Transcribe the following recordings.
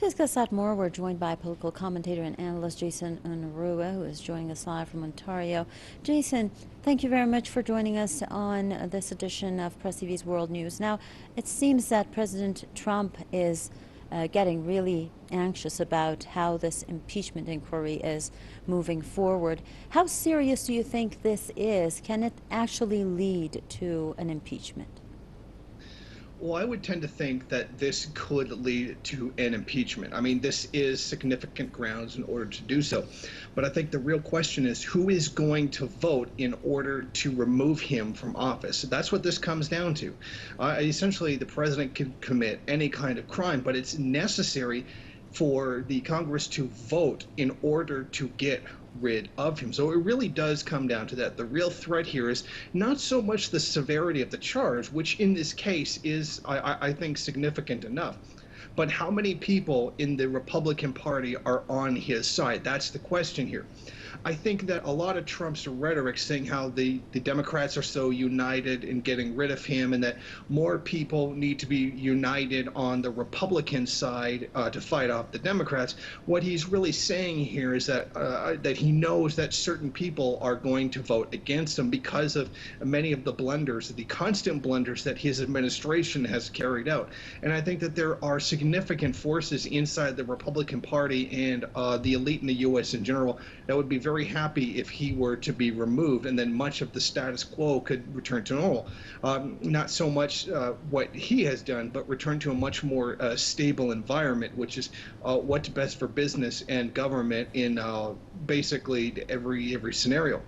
To discuss that more, we're joined by political commentator and analyst Jason Unruhe, who is joining us live from Ontario. Jason, thank you very much for joining us on this edition of Press TV's World News. Now, it seems that President Trump is getting really anxious about how this impeachment inquiry is moving forward. How serious do you think this is? Can it actually lead to an impeachment? Well, I would tend to think that this could lead to an impeachment. I mean, this is significant grounds in order to do so. But I think the real question is who is going to vote in order to remove him from office? So that's what this comes down to. Essentially, the president can commit any kind of crime, but it's necessary for the Congress to vote in order to get rid of him. So it really does come down to that. The real threat here is not so much the severity of the charge, which in this case is, I think, significant enough, but how many people in the Republican Party are on his side. That's the question here. I think that a lot of Trump's rhetoric saying how the Democrats are so united in getting rid of him and that more people need to be united on the Republican side to fight off the Democrats, what he's really saying here is that that he knows that certain people are going to vote against him because of many of the blunders, the constant blunders that his administration has carried out. And I think that there are significant forces inside the Republican Party and the elite in the U.S. in general that would be very happy if he were to be removed, and then much of the status quo could return to normal. Not so much what he has done, but return to a much more stable environment, which is what's best for business and government in basically every scenario.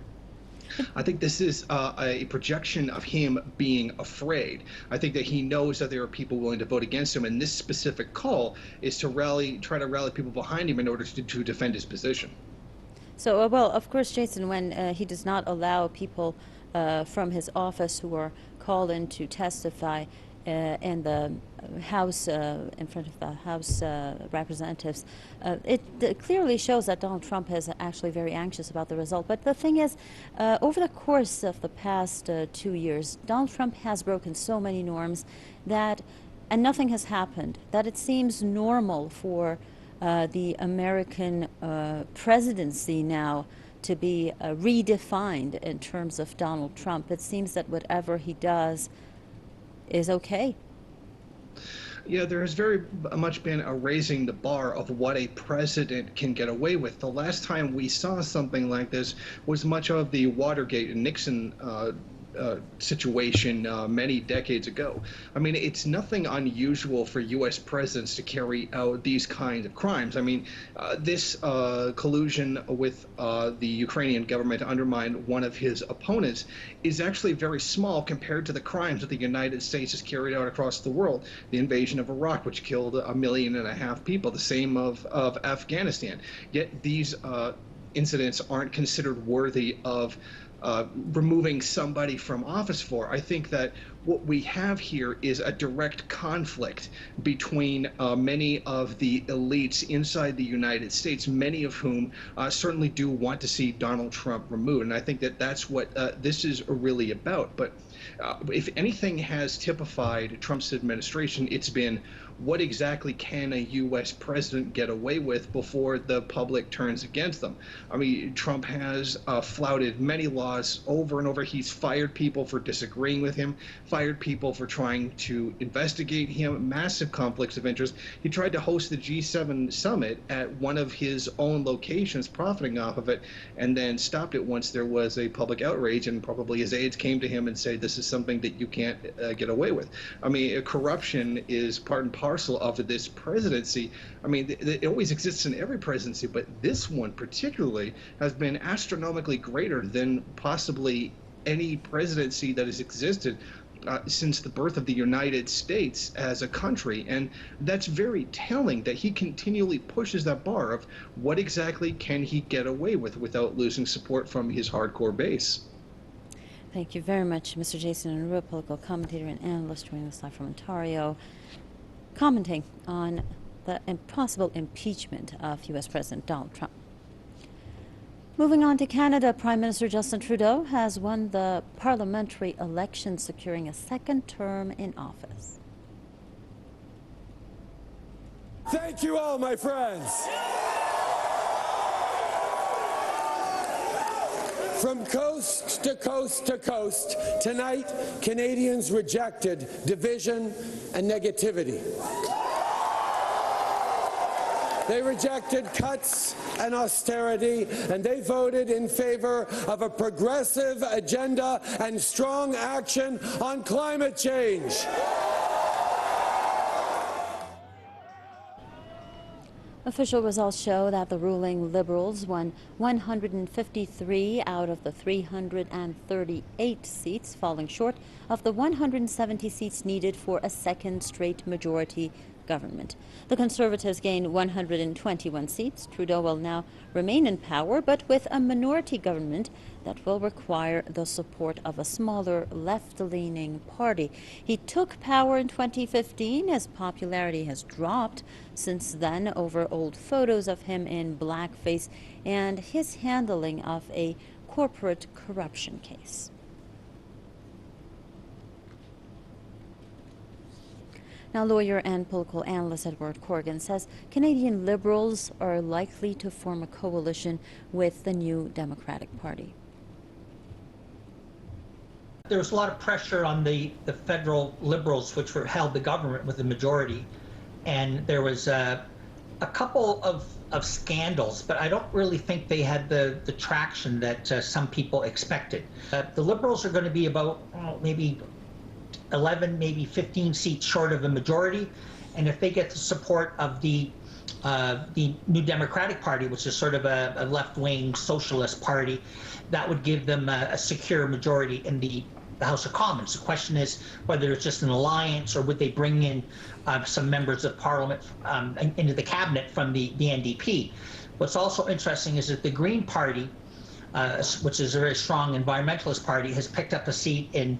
I think this is a projection of him being afraid. I think that he knows that there are people willing to vote against him, and this specific call is to try to rally people behind him in order to defend his position. So, well, of course, Jason, when he does not allow people from his office who are called in to testify in the House, in front of the House representatives, it clearly shows that Donald Trump is actually very anxious about the result. But the thing is, over the course of the past 2 years, Donald Trump has broken so many norms that, and nothing has happened, that it seems normal for the American presidency now to be redefined in terms of Donald Trump. It seems that whatever he does is okay. Yeah, there has very much been a raising the bar of what a president can get away with. The last time we saw something like this was much of the Watergate and Nixon situation many decades ago. I mean, it's nothing unusual for U.S. presidents to carry out these kinds of crimes. I mean, this collusion with the Ukrainian government to undermine one of his opponents is actually very small compared to the crimes that the United States has carried out across the world. The invasion of Iraq, which killed 1.5 million people, the same of Afghanistan. Yet these incidents aren't considered worthy of removing somebody from office for. I think that what we have here is a direct conflict between many of the elites inside the United States, many of whom certainly do want to see Donald Trump removed. And I think that that's what this is really about. But if anything has typified Trump's administration, it's been what exactly can a U.S. president get away with before the public turns against them? I mean, Trump has flouted many laws over and over. He's fired people for disagreeing with him, fired people for trying to investigate him, massive conflicts of interest. He tried to host the G7 summit at one of his own locations, profiting off of it, and then stopped it once there was a public outrage, and probably his aides came to him and said, this is something that you can't get away with. I mean, corruption is part and parcel of this presidency. I mean, it always exists in every presidency, but this one particularly has been astronomically greater than possibly any presidency that has existed since the birth of the United States as a country. And that's very telling that he continually pushes that bar of what exactly can he get away with without losing support from his hardcore base. Thank you very much, Mr. Jason Unruhe, political commentator and analyst joining us live from Ontario, commenting on the possible impeachment of U.S. President Donald Trump. Moving on to Canada, Prime Minister Justin Trudeau has won the parliamentary election, securing a second term in office. Thank you all, my friends. From coast to coast to coast, tonight, Canadians rejected division and negativity. They rejected cuts and austerity, and they voted in favor of a progressive agenda and strong action on climate change. Official results show that the ruling Liberals won 153 out of the 338 seats, falling short of the 170 seats needed for a second straight majority government. The Conservatives gained 121 seats. Trudeau will now remain in power, but with a minority government that will require the support of a smaller left-leaning party. He took power in 2015. His popularity has dropped since then over old photos of him in blackface and his handling of a corporate corruption case. Now, lawyer and political analyst Edward Corrigan says Canadian Liberals are likely to form a coalition with the new Democratic Party. There was a lot of pressure on the federal Liberals, which held the government with the majority, and there was a couple of scandals, but I don't really think they had the traction that some people expected. The Liberals are going to be about maybe 11, maybe 15 seats short of a majority, and if they get the support of the New Democratic Party, which is sort of a left-wing socialist party, that would give them a secure majority in the House of Commons. The question is whether it's just an alliance or would they bring in some members of Parliament into the cabinet from the NDP. What's also interesting is that the Green Party, which is a very strong environmentalist party, has picked up a seat in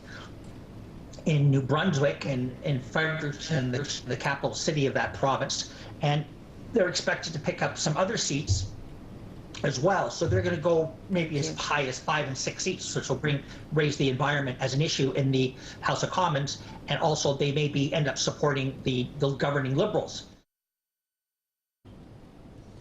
New Brunswick and in Fredericton, the capital city of that province, and they're expected to pick up some other seats as well. So they're going to go maybe as high as 5 and 6 seats, which will raise the environment as an issue in the House of Commons, and also they maybe end up supporting the governing Liberals.